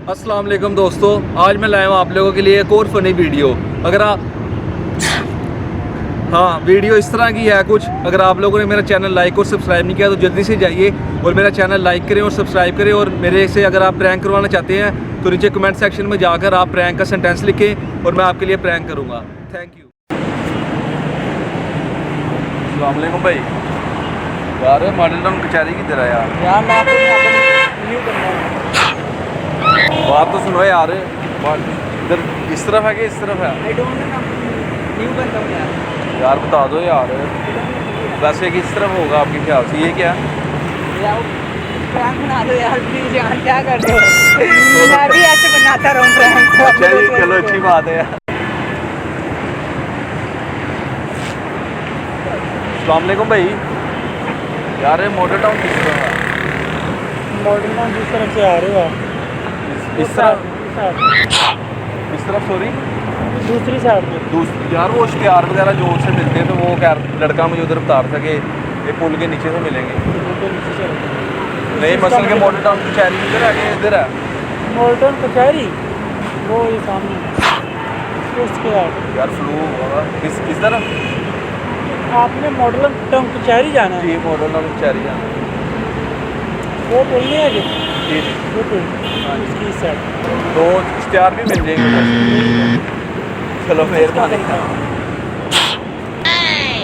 अस्सलाम वालेकुम दोस्तों, आज मैं लाया हूँ आप लोगों के लिए एक और फ़नी वीडियो। अगर आप वीडियो इस तरह की है कुछ। अगर आप लोगों ने मेरा चैनल लाइक और सब्सक्राइब नहीं किया तो जल्दी से जाइए और मेरा चैनल लाइक करें और सब्सक्राइब करें। और मेरे से अगर आप प्रैंक करवाना चाहते हैं तो नीचे कमेंट सेक्शन में जाकर आप प्रैंक का सेंटेंस लिखें और मैं आपके लिए प्रैंक करूँगा। Thank you. अस्सलाम वालेकुम भाई। यार मॉडल टाउन कचहरी की तरह यार मैं आपको यहाँ पर न्यू करना है। बात तो सुनो यार। इधर इस तरफ है कि इस तरफ है? आई डोंट नो, न्यू करता हूँ यार। यार बता दो यार। वैसे किस तरफ होगा आपके ख्याल से? ये क्या यार प्रैंक बना दो यार प्लीज यार, क्या कर रहे हो? मैं भी ऐसे बनाता रहूँ प्रैंक। अच्छा जी, चलो अच्छी बात है यार। अस्सलाम वालेकुम भाई। यार ये मॉडल टाउन किस तरफ है? मॉडल टाउन जिस तरफ से आ रहे हो आप, इस तरफ इस तरफ सॉरी दूसरी साइड में। यार वो इश्तिहार वगैरह जो से मिलते हैं तो वो क्या लड़का मुझे उधर बता रहा था कि ये पुल के नीचे से मिलेंगे। नहीं मसल के मॉडल टाउन कचहरी इधर है कि इधर है? मॉडल टाउन कचहरी वो ये सामने उसके यार फ्लू होगा किस तरफ? आपने मॉडल टाउन कचहरी जाना है। जी मॉडल टाउन कचहरी जाना है। वो पुल नहीं है जी, जी जी वो पुल उसकी साइड। तो इश्तिहार भी मिल जाएंगे उधर। चलो मेहरबानी।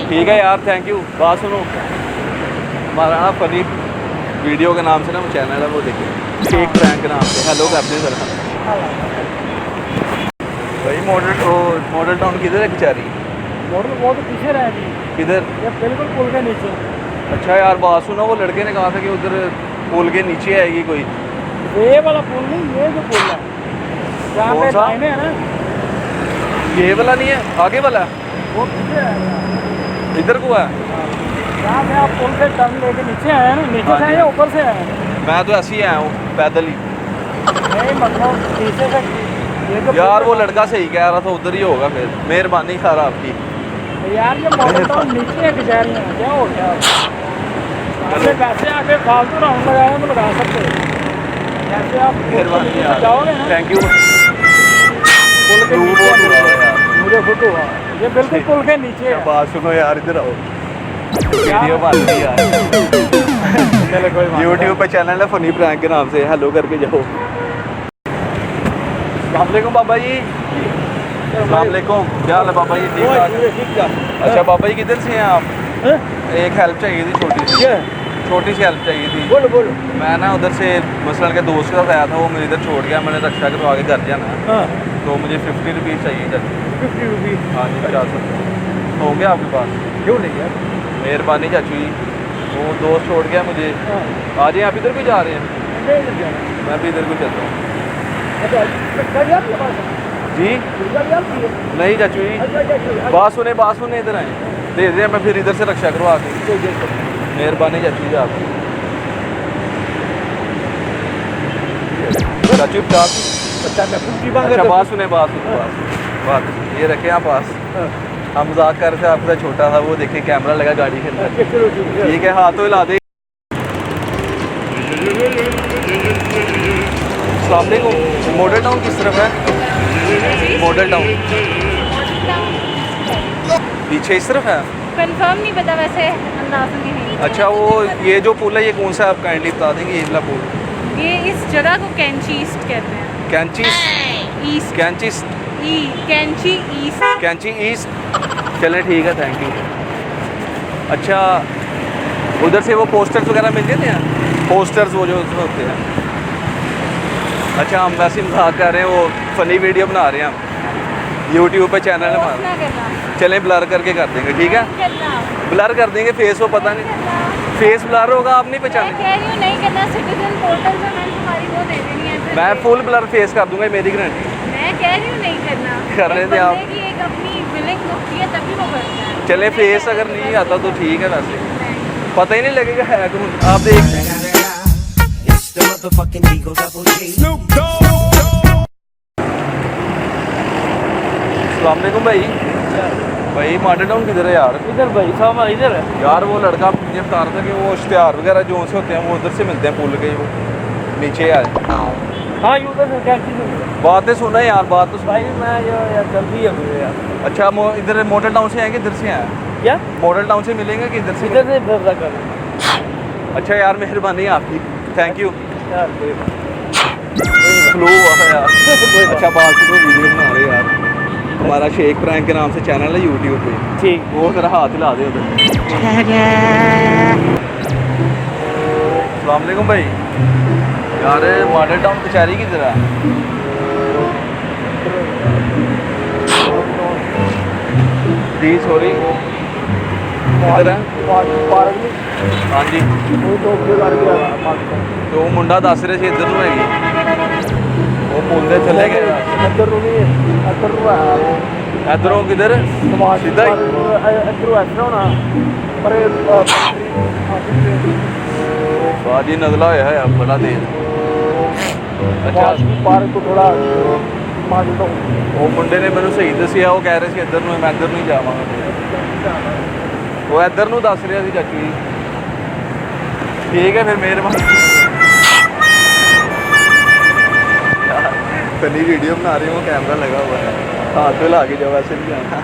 ठीक है यार, थैंक यू। बात सुनो, हमारा ना फनी वीडियो के नाम से ना वो चैनल है, वो देखिए शेख प्रैंक के नाम से। हेलो करते हैं सर भाई। मॉडल टाउन किधर है कचहरी? मॉडल वो तो पीछे रहे जी, किधर? ये बिल्कुल पुल के नीचे। अच्छा यार बात सुनो, वो लड़के ने कहा था कि उधर पुल के नीचे आएगी कोई। ये वाला पुल नहीं, ये जो पुल है जहाँ कौन पे सा? लाइनें है ना, ये वाला नहीं है, आगे वाला वो पीछे है। इधर को है। जहाँ पे आप पुल से टर्न लेके नीचे आए हैं ना, नीचे हाँ से आए जी। या ऊपर से आए हैं? मैं तो ऐसे ही आया हूँ पैदल ही। नहीं मतलब पीछे से ये जो यार वो पुल है लड़का सही कह रहा था, उधर ही होगा। फिर मेहरबानी यार आपकी। ना, यार ये मॉडल टाउन नीचे है कचहरी में, क्या हो गया? आपसे पैसे आके फालतू राउंड लगाए तो लगा सकते हो। जैसे आप मेहरबानी यार, जाओगे ना थैंक यू। पुल के फ्लू नीचे बहुत हो रहा है है, यार। मुझे खुद हुआ ये बिल्कुल पुल के नीचे है। बात सुनो यार, इधर आओ। वीडियो बन रही है यार। चलो कोई बात यूट्यूब पे चैनल है फनी प्रैंक के नाम से, हेलो करके जाओ। अस्सलाम वालेकुम बाबा जी। अस्सलाम वालेकुम, क्या हाल है बाबा जी? ठीक ठाक। अच्छा बाबा जी किधर से हैं आप? एक हेल्प चाहिए थी, छोटी सी हेल्प चाहिए थी। बोलो बोलो। मैं ना उधर से मसलन के दोस्त के साथ आया था, वो मुझे इधर छोड़ गया। मैंने रक्षा करवा के घर जाना है, हाँ तो मुझे 50 रुपीज़ चाहिए इधर। 50 रुपीज़। हाँ जी 50 रुपये होंगे आपके पास? क्यों नहीं यार? मेहरबानी चाचू जी। वो दोस्त छोड़ गया मुझे। हाँ आ जाइए, आप इधर को जा रहे हैं? नहीं लग जाना। मैं भी इधर को चलता हूँ। अच्छा गाड़ी आपके पास है? जी गाड़ी आपकी है? नहीं चाचू जी, अच्छा अच्छा अच्छा। बात सुने इधर आए दे दे, मैं फिर इधर से रक्षा करवा के। मेहरबानी चाचू जी आपकी। चाचू 50। अच्छा मैं 50 मांग अच्छा रहा बात सुने बात ये रखे आप पास। था। हम मजाक कर रहे थे, आपका छोटा था वो, देखे कैमरा लगा गाड़ी के अंदर। अच्छा चलो ठीक है। ठीक है, हाथों हिला दे। अस्सलाम वालेकुम। मॉडल टाउन किस तरफ है? मॉडल टाउन पीछे इस तरफ है। कंफर्म नहीं पता, वैसे अंदाज़ नहीं है। अच्छा वो ये जो पुल है ये कौन सा है, आप काइंडली बता देंगे? ये वाला पुल ये इस जगह को कैंची ईस्ट कहते हैं। कैंची ईस्ट कैंची कैंची ईस्ट। कैंची ईस्ट। चलें ठीक है, थैंक यू। अच्छा उधर से वो पोस्टर्स वगैरह मिल जाते हैं? पोस्टर्स वो जो होते हैं। अच्छा हम वैसे ही मजाक कर रहे हैं, वो फनी वीडियो बना रहे हैं हम, यूट्यूब पे चैनल है पोस्ट हमारा। ना करना, चलें ब्लर करके कर देंगे, ठीक है? करना, ब्लर कर देंगे फेस, वो पता नहीं फेस ब्लर होगा, आप नहीं मैं पहचाने। कह रही हूँ नहीं करना। सिटीजन पोर्टल पे मैंने तुम्हारी वो दे देनी है। मैं फुल ब्लर फेस कर दूंगा, मेरी गारंटी। मैं कह रही हूँ नहीं करना। कर रहे एक थे आप। बंदे की एक अपनी फीलिंग होती है तभी वो करता है। चले मैं फेस कह अगर रही नहीं हूँ आता तो ठीक है, वैसे नहीं। पता ही नहीं लगेगा है कौन। आप देख It's the motherfucking Eagle Double G. अस्सलाम वालेकुम भाई मॉडल टाउन किधर है यार? इधर भाई साहब इधर है। यार वो लड़का मुझे बता रहा था कि वो इश्तिहार वगैरह जो से होते हैं वो उधर से मिलते हैं, पुल के वो नीचे आए। हाँ यूजर से कैंची से बातें सुना यार, बात तो सुना। भाई मैं यार जल्दी है मुझे यार। अच्छा इधर मॉडल टाउन से हैं कि इधर से हैं? क्या मॉडल टाउन से मिलेंगे कि इधर से? इधर से भर कर अच्छा यार, मेहरबानी आपकी, थैंक यू। यार कोई फ्लो हुआ है यार। अच्छा बात सुनो, वीडियो बना रहे यार, हमारा शेख प्रैंक के नाम से चैनल है यूट्यूब पे, ठीक वो तेरा हाथ हिला दे उधर। अस्सलाम वालेकुम भाई। यार मॉडल टाउन कचहरी किधर है? जी सॉरी, किधर है? पार्क में हाँ जी, वो तो कर गया पार्क तो वो मुंडा दस रहे थे इधर ਨੂੰ ਹੈਗੀ, वो पुल दे चले गए। अंदर ਨੂੰ ਨਹੀਂ ਅੰਦਰ ਨੂੰ ਆਇਆ इधरों किधर? सीधा ही? ਅੰਦਰੋਂ ਐਸਾ ਹੋਣਾ ਪਰ बाजी नजला होया है बड़ा तेज। अच्छा पार्क को थोड़ा मान दो वो मुंडे ने मैंने सही दसिया, वो कह रहे थे इधर ਨੂੰ मैं इधर ਨੂੰ ही जावांगा, वो इधर ਨੂੰ दस रहा ਸੀ चाचू जी। ठीक है फिर मेहरबानी। फनी वीडियो बना रही हूँ, कैमरा लगा हुआ है, हाथ में ला के जाओ, वैसे नहीं जाना।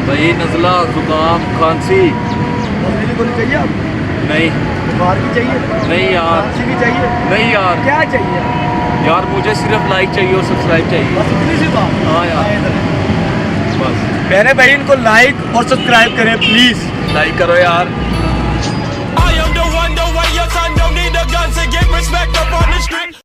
भाई नज़ला, जुकाम, खांसी चाहिए आपको नहीं, बुखार की चाहिए नहीं यार, खांसी की चाहिए नहीं यार, क्या चाहिए यार मुझे सिर्फ लाइक चाहिए और सब्सक्राइब चाहिए। बस इतनी सी बात हाँ यार, बस मैंने भाई इनको लाइक और सब्सक्राइब करें प्लीज। लाइक करो यार। I am the one, the way your son don't need a gun to get respect up on the street.